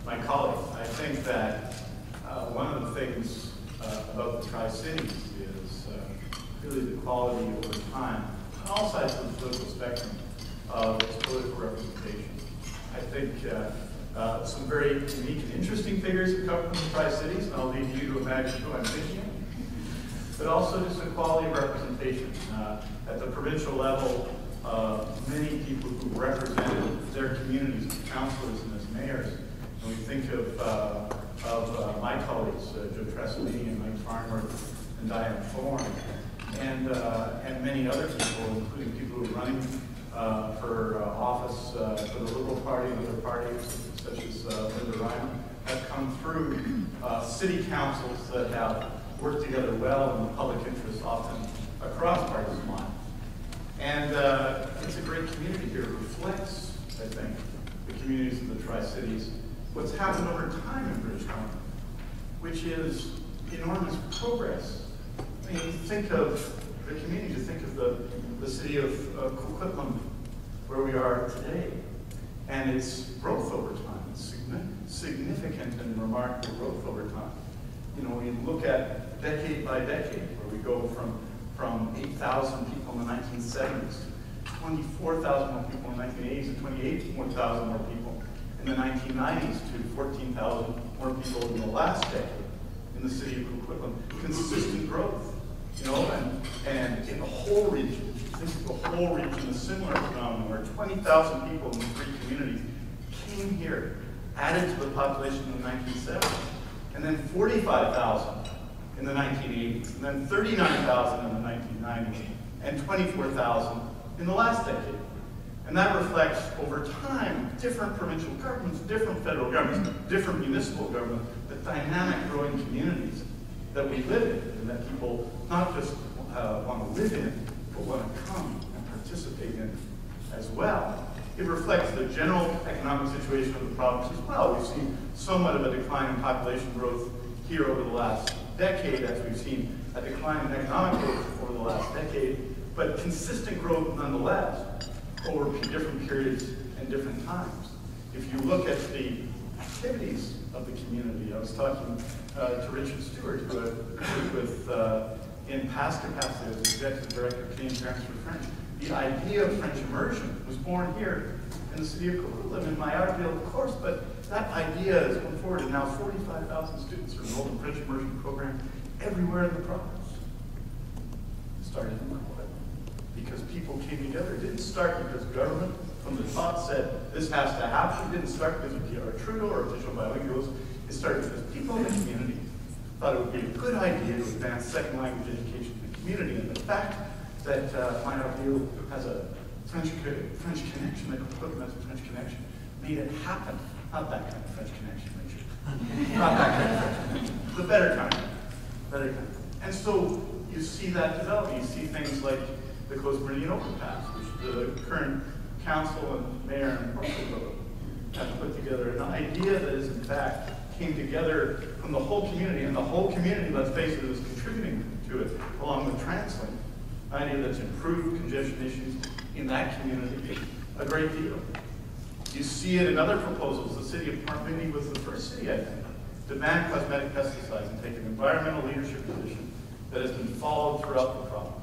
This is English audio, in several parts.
My colleague, I think that one of the things about the Tri-Cities is really the quality over time, on all sides of the political spectrum, of its political representation. I think some very unique and interesting figures have come from the Tri-Cities, and I'll leave you to imagine who I'm thinking of. But also just the quality of representation. At the provincial level, many people who represented their communities as councillors and as mayors. And we think of my colleagues, Joe Tressolini and Mike Farnworth and Diane Thorne, and many other people, including people who are running for office for the Liberal Party and other parties, such as Linda Ryman, have come through city councils that have worked together well in the public interest, often across partisan lines. And it's a great community here. It reflects, I think, the communities of the Tri-Cities, what's happened over time in British Columbia, which is enormous progress. I mean, you think of the community, you think of the city of Coquitlam, where we are today, and its growth over time. It's significant and remarkable growth over time. You know, we look at decade by decade, where we go from 8,000 people in the 1970s to 24,000 more people in the 1980s and 28,000 more people in the 1990s to 14,000 more people in the last decade in the city of Coquitlam. Consistent growth, you know, and in the whole region, think of the whole region, a similar phenomenon where 20,000 people in the three communities came here, added to the population in the 1970s, and then 45,000 in the 1980s, and then 39,000 in the 1990s, and 24,000 in the last decade. And that reflects, over time, different provincial governments, different federal governments, different municipal governments, the dynamic growing communities that we live in, and that people not just want to live in, but want to come and participate in as well. It reflects the general economic situation of the province as well. We've seen somewhat of a decline in population growth here over the last decade, as we've seen a decline in economic growth over the last decade, but consistent growth nonetheless over different periods and different times. If you look at the activities of the community, I was talking to Richard Stewart, who worked with, in past capacity as Executive Director of Canadian Parents for French. The idea of French immersion was born here in the city of Coquitlam, in my Artdale, of course, but that idea has come forward, and now 45,000 students are enrolled in French immersion program everywhere in the province. It started in Coquitlam because people came together. It didn't start because government from the top said this has to happen. It didn't start because of Pierre Trudeau or official bilinguals. It started because people in the community thought it would be a good idea to advance second language education in the community. And the fact that my Artdale has a French connection, that Coquitlam has a French connection, made it happen. Not that kind of French connection, Richard. Not that kind of French connection. The better kind. Better kind. And so you see that developing. You see things like the Coast Meridian Overpass, which the current council and mayor and council have put together. An idea that is, in fact, came together from the whole community, and the whole community, let's face it, is contributing to it, along with TransLink. An idea that's improved congestion issues in that community a great deal. You see it in other proposals. The city of Port Moody was the first city, I think, to ban cosmetic pesticides and take an environmental leadership position that has been followed throughout the province.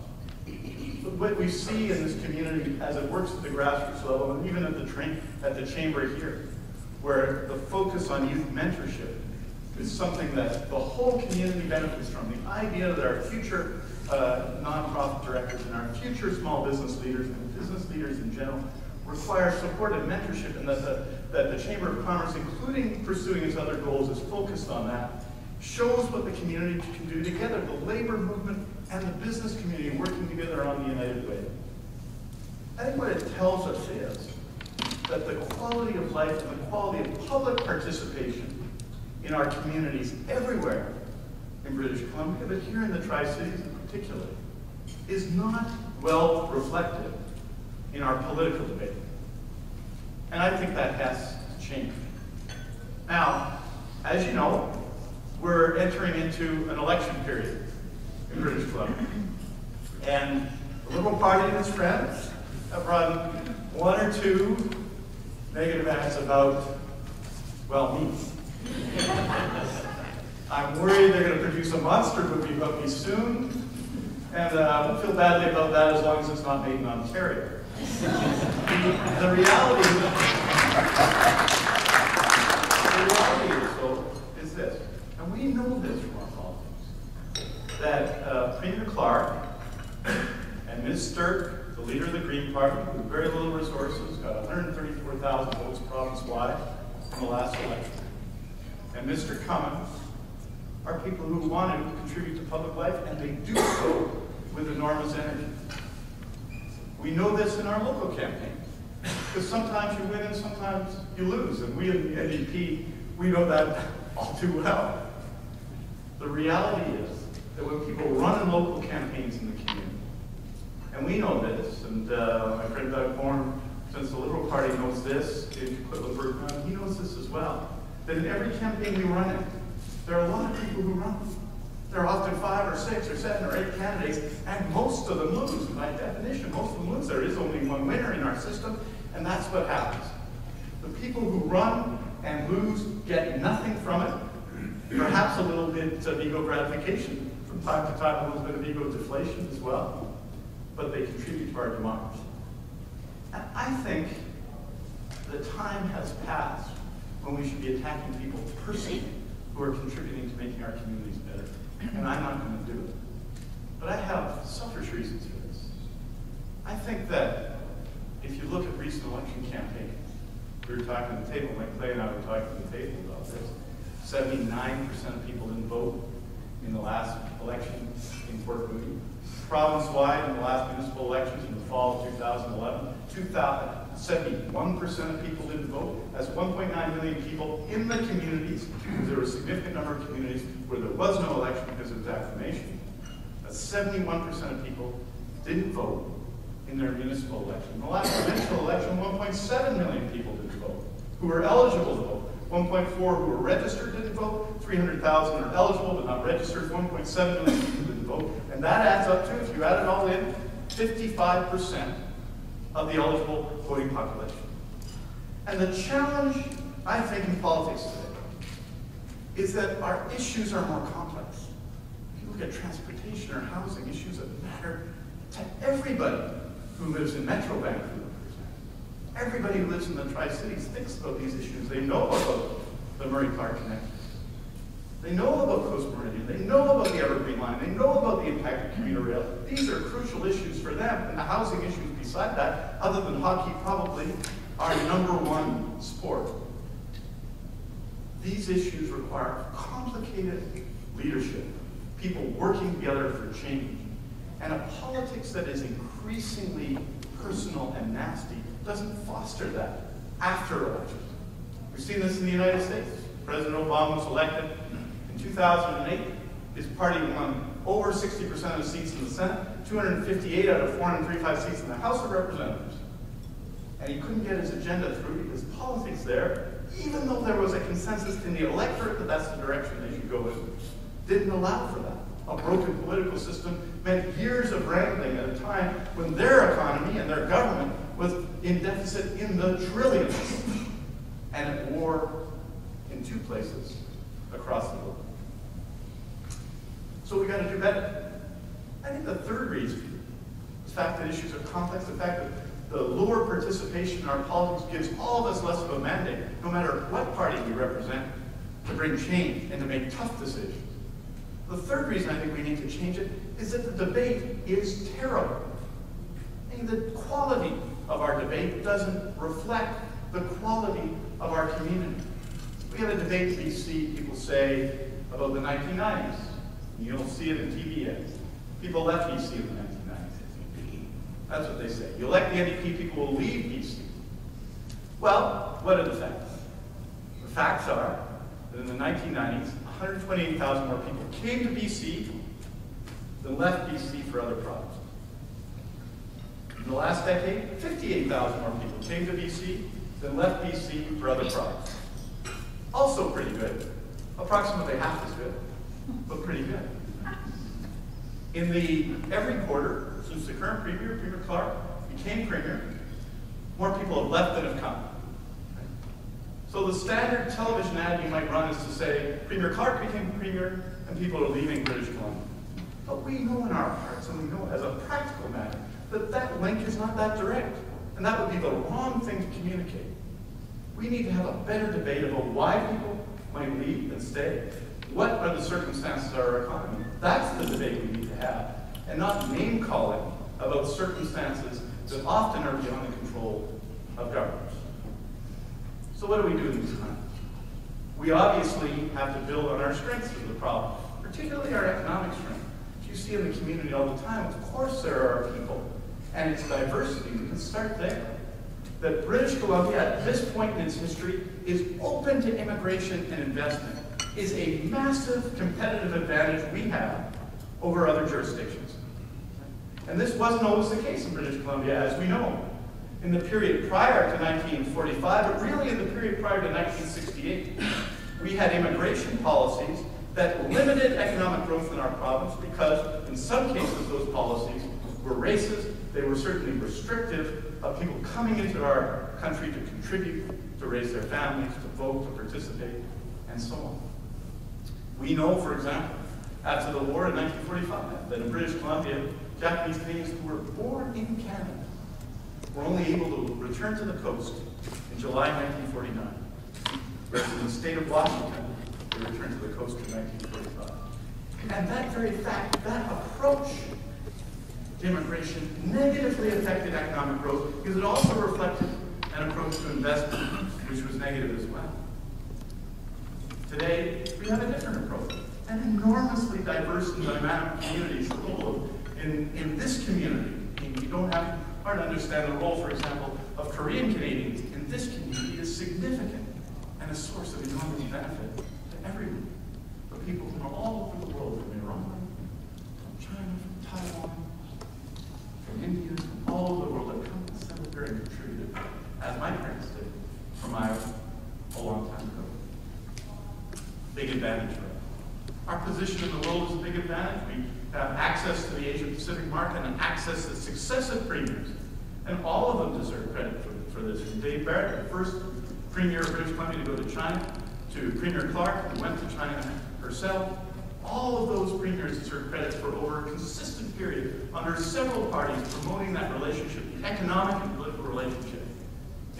But what we see in this community as it works at the grassroots level, and even at the chamber here, where the focus on youth mentorship is something that the whole community benefits from. The idea that our future nonprofit directors and our future small business leaders and business leaders in general require support and mentorship, and that the Chamber of Commerce, including pursuing its other goals, is focused on that, shows what the community can do together, the labor movement and the business community working together on the United Way. I think what it tells us is that the quality of life and the quality of public participation in our communities everywhere in British Columbia, but here in the Tri-Cities in particular, is not well reflected in our political debate. And I think that has to change. Now, as you know, we're entering into an election period in British Columbia. And the Liberal Party and its friends have run one or two negative ads about, well, me. I'm worried they're going to produce a monster movie about me soon, and I won't feel badly about that as long as it's not made in Ontario. The reality is this, and we know this from our politics, that Premier Clark and Ms. Sturck, the leader of the Green Party, with very little resources, got 134,000 votes province-wide in the last election, and Mr. Cummins are people who want to contribute to public life, and they do so with enormous energy. We know this in our local campaigns, because sometimes you win and sometimes you lose, and we in the NDP, we know that all too well. The reality is that when people run in local campaigns in the community, and we know this, and my friend Doug Bourne, since the Liberal Party knows this, if you put Liberal, he knows this as well, that in every campaign we run in, there are a lot of people who run. There are often 5 or 6 or 7 or 8 candidates, and most of them lose. By definition, most of them lose. There is only one winner in our system, and that's what happens. The people who run and lose get nothing from it. Perhaps a little bit of ego gratification. From time to time, a little bit of ego deflation as well. But they contribute to our democracy. And I think the time has passed when we should be attacking people personally who are contributing to making our communities better. And I'm not going to do it. But I have selfish reasons for this. I think that if you look at recent election campaigns, we were talking at the table, Mike Clay and I were talking at the table about this. 79% of people didn't vote in the last election in Port Moody. Province-wide, in the last municipal elections in the fall of 2011, 71% of people didn't vote. That's 1.9 million people in the communities, because there were a significant number of communities where there was no election because of defamation. That's 71% of people didn't vote in their municipal election. In the last provincial election, 1.7 million people didn't vote, who were eligible to vote. 1.4 who were registered didn't vote, 300,000 are eligible but not registered, 1.7 million people didn't vote, and that adds up to, if you add it all in, 55% of the eligible voting population. And the challenge, I think, in politics today is that our issues are more complex. If you look at transportation or housing, issues that matter to everybody who lives in Metro Vancouver. Everybody who lives in the Tri-Cities thinks about these issues. They know about the Murray-Clark Connection. They know about Coast Meridian. They know about the Evergreen Line. They know about the impact of commuter rail. These are crucial issues for them. And the housing issues beside that, other than hockey, probably our #1 sport. These issues require complicated leadership, people working together for change, and a politics that is increasingly personal and nasty doesn't foster that after elections. We've seen this in the United States. President Obama was elected in 2008. His party won over 60% of the seats in the Senate, 258 out of 435 seats in the House of Representatives. And he couldn't get his agenda through because politics there, even though there was a consensus in the electorate that that's the direction they should go in, didn't allow for that. A broken political system meant years of wrangling at a time when their economy and their government was in deficit in the trillions and at war in 2 places across the world. So we got to do better. I think the third reason, the fact that issues are complex, the fact that the lower participation in our politics gives all of us less of a mandate, no matter what party we represent, to bring change and to make tough decisions. The third reason I think we need to change it is that the debate is terrible. And the quality of our debate doesn't reflect the quality of our community. We have a debate in BC, people say, about the 1990s. You don't see it in TV yet. People left BC in the 1990s. That's what they say. You elect the NDP, people will leave BC. Well, what are the facts? The facts are that in the 1990s, 128,000 more people came to BC than left BC for other provinces. In the last decade, 58,000 more people came to BC than left BC for other provinces. Also pretty good. approximately half as good, but pretty good. Every quarter, since the current Premier, Premier Clark, became Premier, more people have left than have come. So the standard television ad you might run is to say, Premier Clark became Premier, and people are leaving British Columbia. But we know in our hearts, and we know as a practical matter, that that link is not that direct. And that would be the wrong thing to communicate. We need to have a better debate about why people might leave and stay. What are the circumstances of our economy? That's the debate we need to have. And not name-calling about circumstances that often are beyond the control of governments. So what do we do in these times? We obviously have to build on our strengths of the problem, particularly our economic strength. You see in the community all the time, of course there are people, and it's diversity. We can start there. That British Columbia, at this point in its history, is open to immigration and investment, is a massive competitive advantage we have over other jurisdictions. And this wasn't always the case in British Columbia, as we know. In the period prior to 1945, but really in the period prior to 1968, we had immigration policies that limited economic growth in our province because, in some cases, those policies were racist. They were certainly restrictive of people coming into our country to contribute, to raise their families, to vote, to participate, and so on. We know, for example, after the war in 1945, that in British Columbia, Japanese Canadians who were born in Canada were only able to return to the coast in July 1949, whereas in the state of Washington, they returned to the coast in 1945. And that very fact, that approach to immigration negatively affected economic growth because it also reflected an approach to investment which was negative as well. Today, we have a different approach. An enormously diverse and dynamic community in this community. You don't have hard to understand the role, for example, of Korean Canadians in this community is significant and a source of enormous benefit to everyone. The people from all over the world, from Iran, from China, from Taiwan, from India, from all over the world have come and settled here and contributed, as my parents did from Iowa a long time ago. Big advantage for us. Our position in the world is a big advantage. We have access to the Asia-Pacific market and access to successive premiers. And all of them deserve credit for this. From Dave Barrett, the first premier of British Columbia to go to China, to Premier Clark, who went to China herself. All of those premiers deserve credit for over a consistent period under several parties promoting that relationship, the economic and political relationship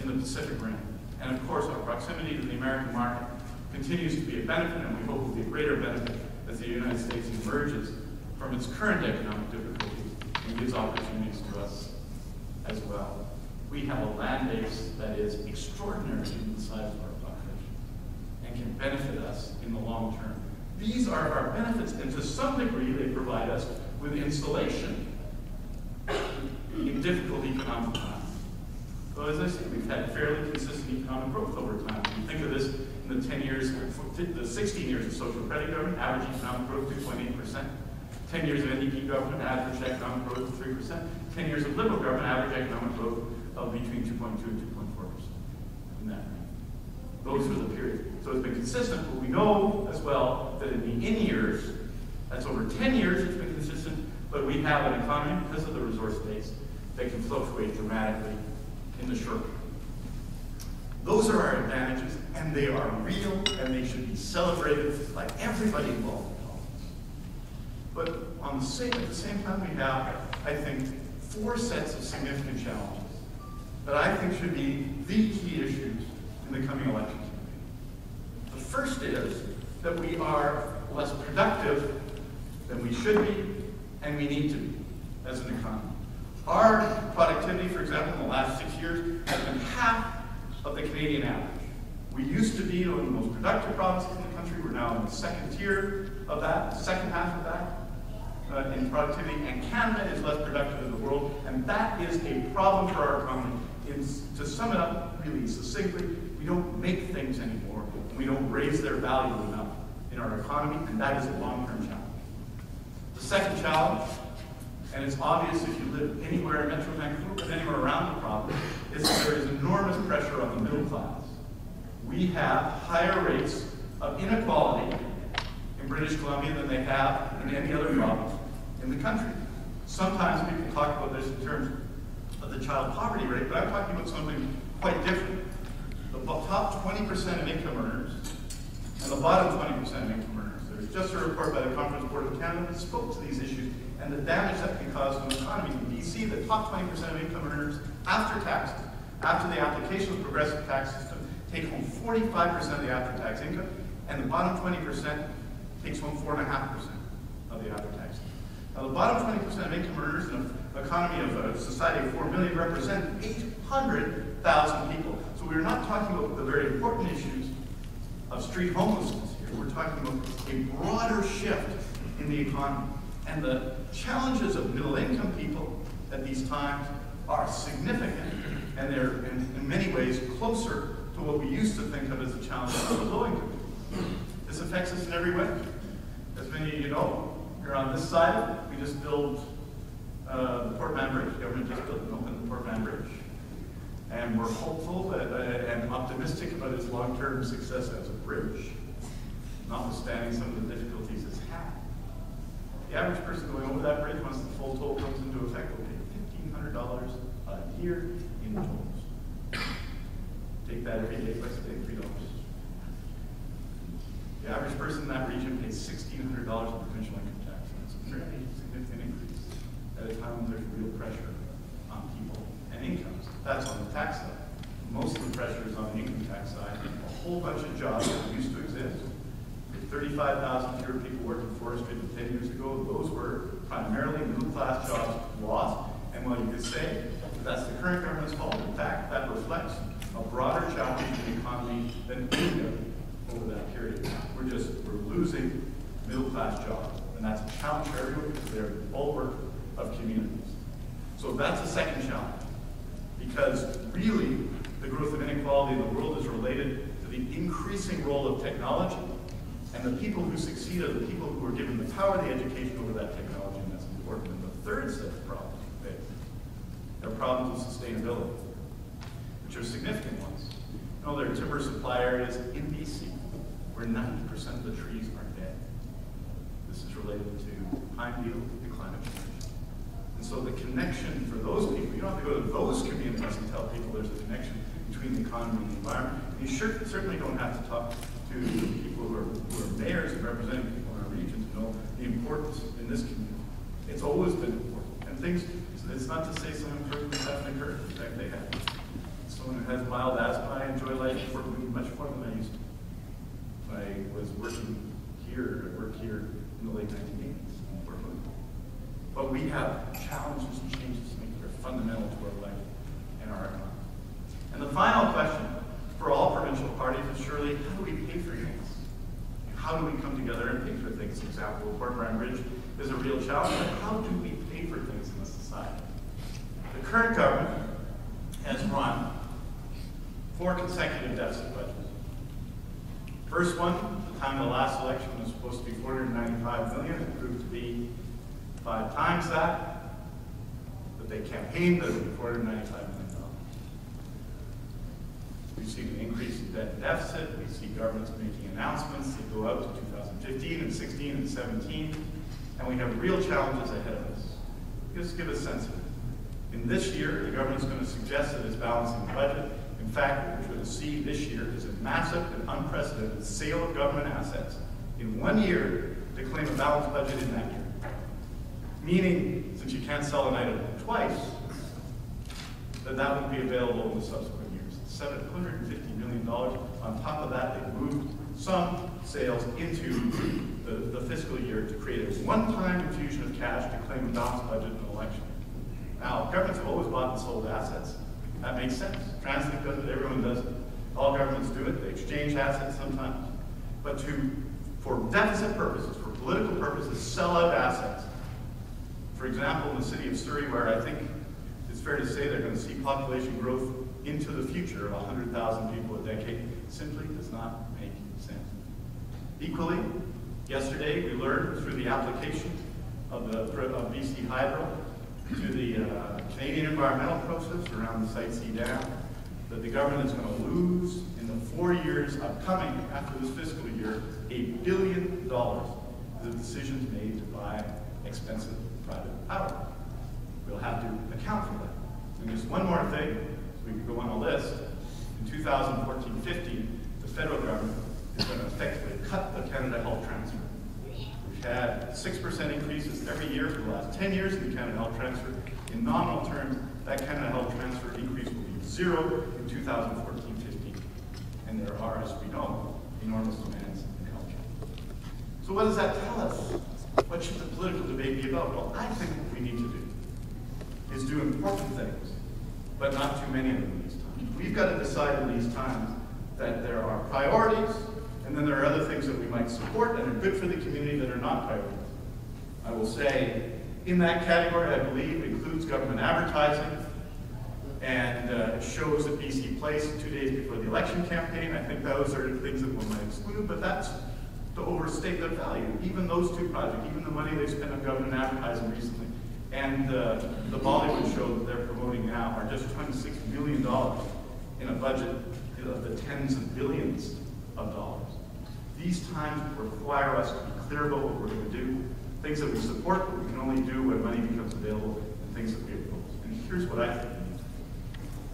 in the Pacific Rim. And of course, our proximity to the American market continues to be a benefit, and we hope will be a greater benefit as the United States emerges from its current economic difficulties and gives opportunities to us as well. We have a land base that is extraordinary in the size of our population and can benefit us in the long term. These are our benefits, and to some degree they provide us with insulation in difficult economic times. So as I said, we've had fairly consistent economic growth over time. When you think of this in the 10 years, the 16 years of social credit government, average economic growth 2.8%. 10 years of NDP government, average economic growth of 3%. 10 years of Liberal government, average economic growth of between 2.2 and 2.4% in that range. Those are the periods. So it's been consistent, but we know as well that in the in years, that's over 10 years it's been consistent, but we have an economy because of the resource base that can fluctuate dramatically in the short term. Those are our advantages, and they are real, and they should be celebrated by everybody involved in politics. But at the same time, we have, I think, 4 sets of significant challenges that I think should be the key issues in the coming election. The first is that we are less productive than we should be, and we need to be as an economy. Our productivity, for example, in the last 6 years has been half of the Canadian average. We used to be one of the most productive provinces in the country. We're now in the second tier of that, the second half of that in productivity, and Canada is less productive than the world, and that is a problem for our economy. To sum it up really succinctly, we don't make things anymore, and we don't raise their value enough in our economy, and that is a long-term challenge. The second challenge, and it's obvious if you live anywhere in Metro Vancouver and anywhere around the province, is that there is enormous pressure on the middle class. We have higher rates of inequality in British Columbia than they have in any other province in the country. Sometimes people talk about this in terms of the child poverty rate, but I'm talking about something quite different. The top 20% of income earners and the bottom 20% of income earners. There's just a report by the Conference Board of Canada that spoke to these issues and the damage that can cause to the economy. In BC, the top 20% of income earners after taxes, after the application of the progressive tax system, take home 45% of the after-tax income, and the bottom 20% takes home 4.5% of the after-tax income. Now, the bottom 20% of income earners in an economy of a society of 4 million represent 800,000 people. So we're not talking about the very important issues of street homelessness here. We're talking about a broader shift in the economy. And the challenges of middle-income people at these times are significant, and they're in many ways closer to what we used to think of as the challenges of the low-income people. This affects us in every way. As many of you know, here on this side, we just built the Port Mann Bridge. The government just built and opened the Port Mann Bridge. And we're hopeful and optimistic about its long-term success as a bridge, notwithstanding some of the difficulties it's had. The average person going over that bridge, once the full toll comes into effect, will pay $1,500 a year in tolls. Take that every day, let's pay $3. The average person in that region pays $1,600 in provincial income tax. That's a very significant increase at a time when there's real pressure on people and incomes. That's on the tax side. Most of the pressure is on the income tax side. A whole bunch of jobs that used to exist. 35,000 fewer people working forestry than 10 years ago. Those were primarily middle-class jobs lost. And while you could say that that's the current government's fault, in fact, that reflects a broader challenge in the economy than any other over that period. We're losing middle-class jobs. And that's a challenge for everyone because they're the bulwark of communities. So that's a second challenge. Because really, the growth of inequality in the world is related to the increasing role of technology. And the people who succeed are the people who are given the power of the education over that technology, and that's important. And the third set of problems we face are problems of sustainability, which are significant ones. You know, there are timber supply areas in BC where 90% of the trees are dead. This is related to pine beetle and climate change. And so the connection for those people, you don't have to go to those communities and tell people there's a connection between the economy and the environment. You certainly don't have to talk to people who are mayors and representing people in our region to know the importance in this community. It's always been important. And things, it's not to say some improvements haven't occurred. In fact, they have. Someone who has mild asthma, I enjoy life in Fort Moody much more than I used to. When I was working here, I worked here in the late 1980s in Fort Moody. But we have challenges and changes to make that are fundamental to our life and our economy. And the final question for all provincial parties is surely, how do we pay for things? How do we come together and pay for things? The example of Port Mann Bridge is a real challenge, but how do we pay for things in this society? The current government has run 4 consecutive deficit budgets. First one, at the time of the last election, was supposed to be $495 million. It proved to be 5 times that, but they campaigned that it would be $495 million. We've seen an increase in debt and deficit. We see governments making announcements that go out to 2015 and 16 and 17, and we have real challenges ahead of us. Just give a sense of it. In this year, the government's going to suggest that it's balancing the budget. In fact, what we're going to see this year is a massive and unprecedented sale of government assets in 1 year to claim a balanced budget in that year. Meaning, since you can't sell an item twice, that would be available in the subsequent years. $750 million. On top of that, they've moved some sales into the fiscal year to create a one-time infusion of cash to claim a balanced budget in an election. Now, governments have always bought and sold assets. That makes sense. Translink does it, everyone does it. All governments do it. They exchange assets sometimes. But for deficit purposes, for political purposes, sell out assets. For example, in the city of Surrey, where I think it's fair to say they're going to see population growth into the future of 100,000 people a decade, simply does not make sense. Equally, yesterday we learned through the application of BC Hydro to the Canadian environmental process around the Site C Dam that the government is going to lose in the 4 years upcoming after this fiscal year $1 billion the decisions made to buy expensive private power. We'll have to account for that. And just one more thing, so we can go on a list. In 2014-15, the federal government is going to effectively cut the Canada Health Transfer. We've had 6% increases every year for the last 10 years in the Canada Health Transfer. In nominal terms, that Canada Health Transfer increase will be 0 in 2014-15. And there are, as we know, enormous demands in healthcare. So what does that tell us? What should the political debate be about? Well, I think what we need to do is do important things, but not too many of them in these times. We've got to decide in these times that there are priorities, and then there are other things that we might support and are good for the community that are not priorities. I will say, in that category, I believe, includes government advertising, and it shows at BC Place 2 days before the election campaign. I think those are things that one might exclude, but that's to overstate their value. Even those two projects, even the money they spent on government advertising recently, and the Bollywood show that they're promoting now are just $26 million in a budget of the tens of billions of dollars. These times require us to be clear about what we're going to do, things that we support, but we can only do when money becomes available, and things that we oppose. And here's what I think.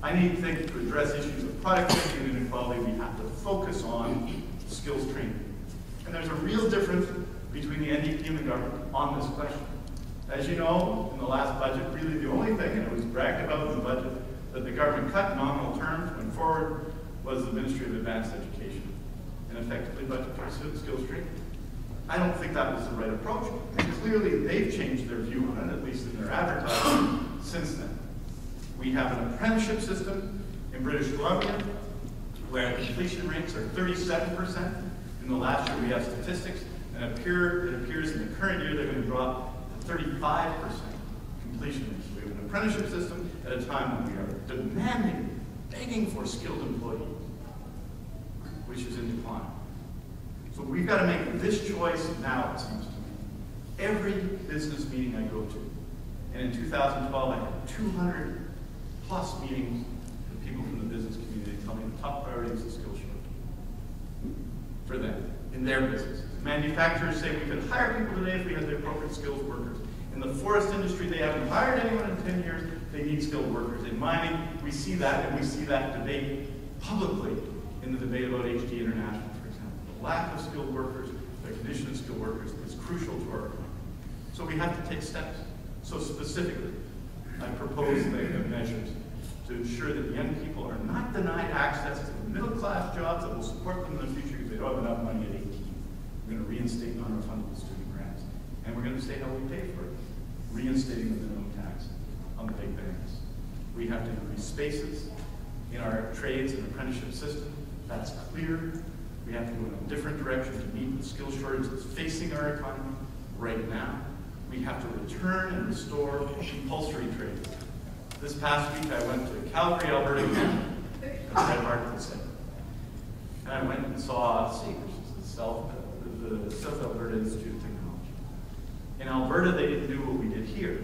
I think to address issues of productivity and inequality, we have to focus on skills training. And there's a real difference between the NDP and the government on this question. As you know, in the last budget, really the only thing, and it was bragged about in the budget, that the government cut in nominal terms went forward was the Ministry of Advanced Education, and effectively budget for skills training. I don't think that was the right approach, and clearly they've changed their view on it, at least in their advertising, since then. We have an apprenticeship system in British Columbia where completion rates are 37%. In the last year we have statistics, and it appears in the current year they're going to drop to 35% completion rates. We have an apprenticeship system at a time when we are demanding, begging for skilled employees, which is in decline. So we've got to make this choice now, it seems to me. Every business meeting I go to, and in 2012 I had 200 plus meetings with people from the business community tell me the top priority is the skills shortage for them, in their businesses. Manufacturers say we could hire people today if we had the appropriate skilled workers. In the forest industry, they haven't hired anyone in 10 years. They need skilled workers. In mining, we see that, and we see that debate publicly in the debate about HD International, for example. The lack of skilled workers, the condition of skilled workers is crucial to our economy. So we have to take steps. So specifically, I propose measures to ensure that young people are not denied access to middle-class jobs that will support them in the future because they don't have enough money at 18. We're going to reinstate non-refundable student grants. And we're going to say how we pay for it, reinstating the minimum tax on the big banks. We have to increase spaces in our trades and apprenticeship system. That's clear. We have to go in a different direction to meet the skill shortage that's facing our economy right now. We have to return and restore compulsory trade. This past week, I went to Calgary, Alberta, as Red Hart would say. And I went and saw SAIT, which is the South Alberta Institute of Technology. In Alberta, they didn't do what we did here.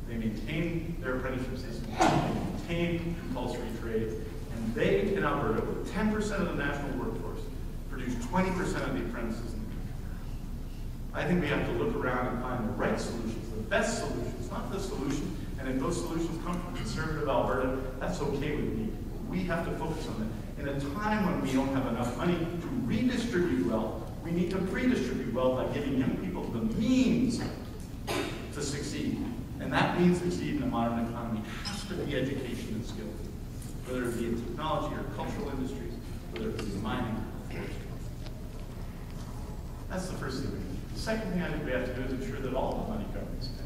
They maintained their apprenticeship system, they maintained compulsory trade, and they, in Alberta, with 10% of the national workforce, produced 20% of the apprentices in the country. I think we have to look around and find the right solutions, the best solutions, not the solution. And if those solutions come from conservative Alberta, that's okay with me. We have to focus on that. In a time when we don't have enough money to redistribute wealth, we need to redistribute wealth by giving young people the means to succeed. And that means succeed in a modern economy has to be education and skills, whether it be in technology or cultural industries, whether it be mining or forestry. That's the first thing we need. The second thing I think we have to do is ensure that all the money government spends,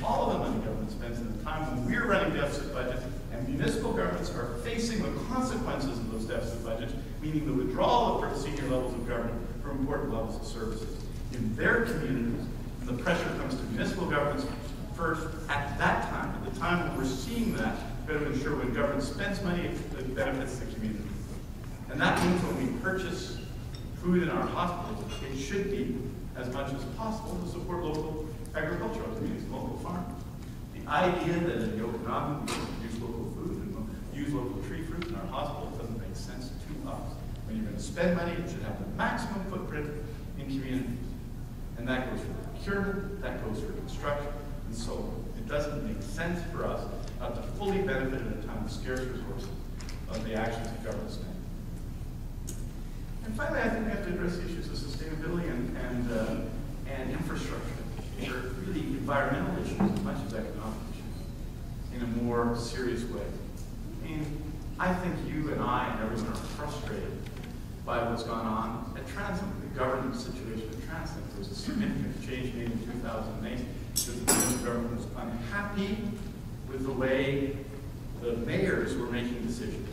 all of the money government spends in a time when we're running deficit budgets and municipal governments are facing the consequences of those deficit budgets, meaning the withdrawal of senior levels of government from important levels of services in their communities, and the pressure comes to municipal governments first at that time, at the time when we're seeing that, we've got to ensure when government spends money, it benefits the community. And that means when we purchase food in our hospitals, it should be as much as possible to support local agricultural communities, local farmers. The idea that in the Okanagan we produce local food and use local tree fruit in our possible. It doesn't make sense to us. When you're going to spend money, it should have the maximum footprint in communities. And that goes for procurement, that goes for construction, and so on. It doesn't make sense for us to fully benefit at a time of scarce resources of the actions of government spending. And finally, I think we have to address issues of sustainability and infrastructure. These are really environmental issues as much as economic issues in a more serious way. I mean, I think you and I and everyone are frustrated by what's gone on at Transit, the governance situation at Transit. There was a significant change made in 2008 because the provincial government was unhappy with the way the mayors were making decisions.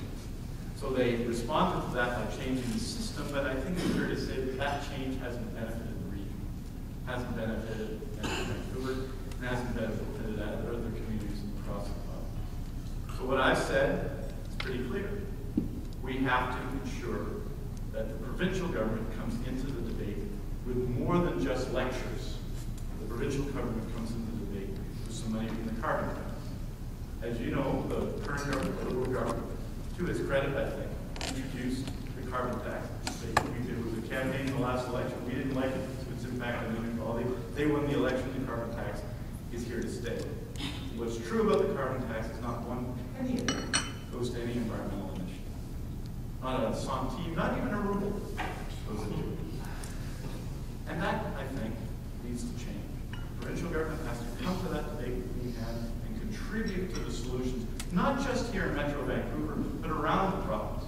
So they responded to that by changing the system, but I think it's fair to say that that change hasn't benefited the region, hasn't benefited Vancouver, and hasn't benefited other communities across the province. So what I've said is pretty clear. We have to ensure that the provincial government comes into the debate with more than just lectures. The provincial government comes into the debate with some money from the carbon tax. As you know, the current government, the Liberal government, to its credit, I think, introduced the carbon tax. It was a campaign in the last election. We didn't like it because of its impact on inequality. They won the election. The carbon tax is here to stay. What's true about the carbon tax is not one penny of it goes to any environmental initiative. Not a centime, not even a ruble goes into it. And that, I think, needs to change. The provincial government has to come to that debate we have and contribute to the solutions, not just here in Metro Vancouver, but around the province.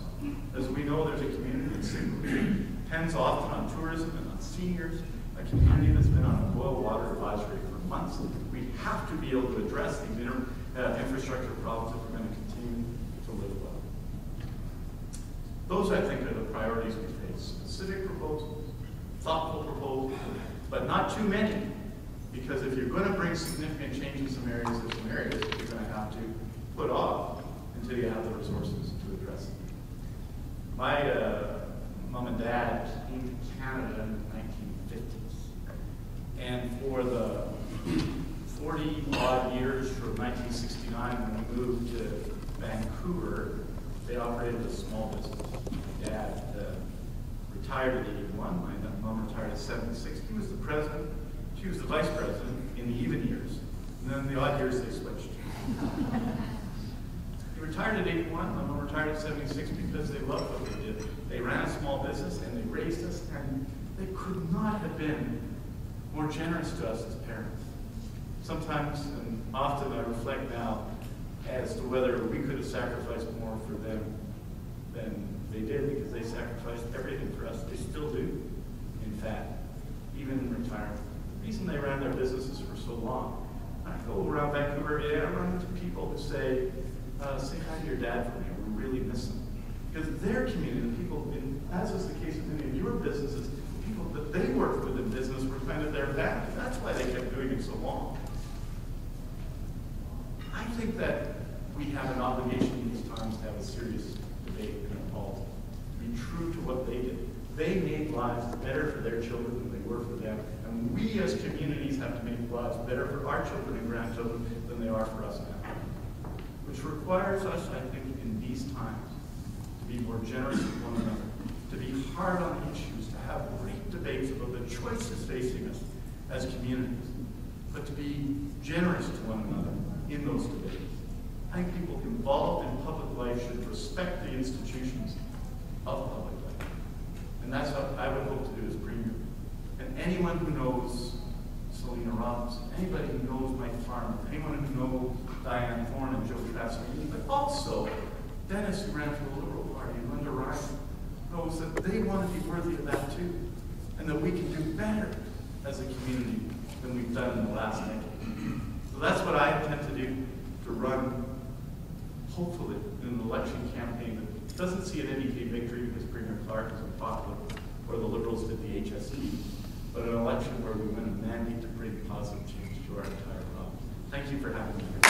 As we know, there's a community that depends often on tourism and on seniors, a community that's been on a boil water advisory for months. We have to be able to address these infrastructure problems if we're going to continue to live well. Those, I think, are the priorities we face. Specific proposals, thoughtful proposals, but not too many. Because if you're going to bring significant change in some areas, there's some areas that you're going to have to put off until you have the resources to address them. My mom and dad came to Canada in the 1950s. And for the 40-odd years from 1969 when we moved to Vancouver, they operated a small business. My dad retired at 81. My mom retired at 76. He was the president. She was the vice president in the even years. And then the odd years they switched. He retired at 81. My mom retired at 76 because they loved what they did. They ran a small business and they raised us, and they could not have been more generous to us as parents. Sometimes and often I reflect now as to whether we could have sacrificed more for them than they did, because they sacrificed everything for us. They still do, in fact, even in retirement. The reason they ran their businesses for so long, I go around Vancouver and I run into people who say hi to your dad for me, we really miss him. Because their community, the people, as is the case with many of your businesses, the people that they worked with in business were kind of their family. That's why they kept doing it so long. I think that we have an obligation in these times to have a serious debate and a policy. To be true to what they did. They made lives better for their children than they were for them. And we as communities have to make lives better for our children and grandchildren than they are for us now. Which requires us, I think, in these times, to be more generous with one another, to be hard on issues, to have great debates about the choices facing us as communities, but to be generous to one another in those debates. I think people involved in public life should respect the institutions of public life. And that's what I would hope to do as Premier. And anyone who knows Selena Robinson, anybody who knows Mike Farmer, anyone who knows Diane Thorne and Joe Trasimini, but also Dennis, who ran for the Liberal Party, and Linda Ryan, knows that they want to be worthy of that too. And that we can do better as a community than we've done in the last decade. So that's what I intend to do, to run, hopefully, in an election campaign that doesn't see an NDP victory because Premier Clark is unpopular, or the Liberals did the HSE, but an election where we win a mandate to bring positive change to our entire province. Thank you for having me here.